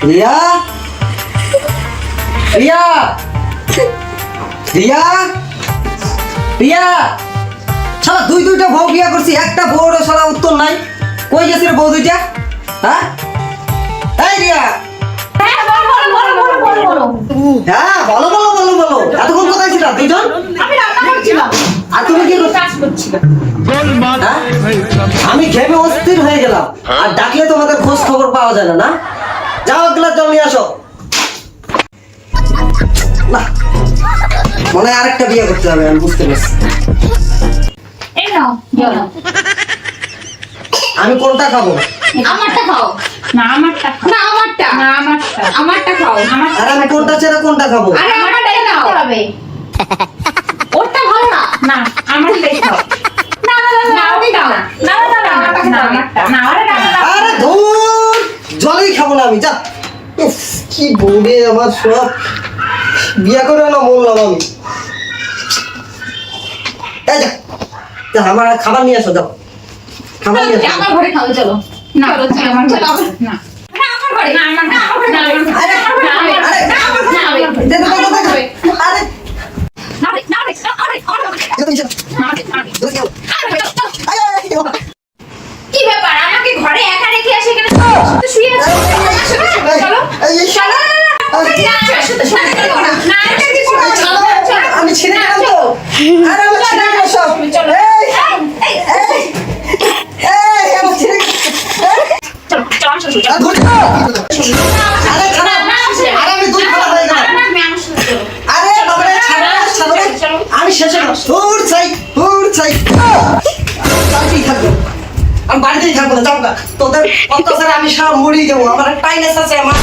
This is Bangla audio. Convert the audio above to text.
রিয়া রিয়া রিয়া রিয়া শালা দুইটা বউ বিয়া করছি, একটা বউর শালা উত্তর নাই। কই গেছে রে বউ দুইটা? হ্যাঁ এই রিয়া, হ্যাঁ বলো এতক্ষণ কোথায় ছিলা দুইজন? আমি রান্না করছিলাম। আর তুমি কি কাজ করছিলাম। আমি ঘেমে অস্থির হয়ে গেলাম। আর ডাকলে তোমাদের খোঁজ খবর পাওয়া যায় না। না যাও, এক গ্লাস জল নিয়ে আসো। না মনে হয় আরেকটা বিয়ে করতে হবে, আমি বুঝতে পারছি। এই নাও জল। আমি কোনটা খাবো? আমারটা খাও। না আমারটা খাও। না আমারটা। না আমারটা। আমারটা খাও। আর আমি কোনটা ছেড়ে কোনটা খাবো? আরে আমারটাই নাও হবে। ওরটা ভালো না। না আমারটাই খাও। না ওটাই দাও। না আমারটা। না আরে ধুর, জলই খাবো না আমি, যা। উফ, কি বলবে আমার সব বিয়ে করে না বললাম আমি। এই যা, আমার খাবার নিয়ে আসো, যাও খাবার নিয়ে আসো। আমার ঘরে খাও চলো। না চলো আমার ঘরে। না আমার ঘরে। না আমার না আরে কি ব্যাপার, আমাকে ঘরে একা রেখে আসে এখানে শুয়ে আছো? চলো আমি ছেড়ে গেলাম তো। আরে আমি ছেড়ে গেলাম সব। চলো আরে খারাপ, আরে আমি দুই খারাপ হয়ে গেলাম। আরে বাবা আমি শেষে আমি বাড়িতেই থাকবো না, যাও না। তোদের অত্যাচারে আমি সারা মরেই যাবো। আমার টাইনেস আছে আমার।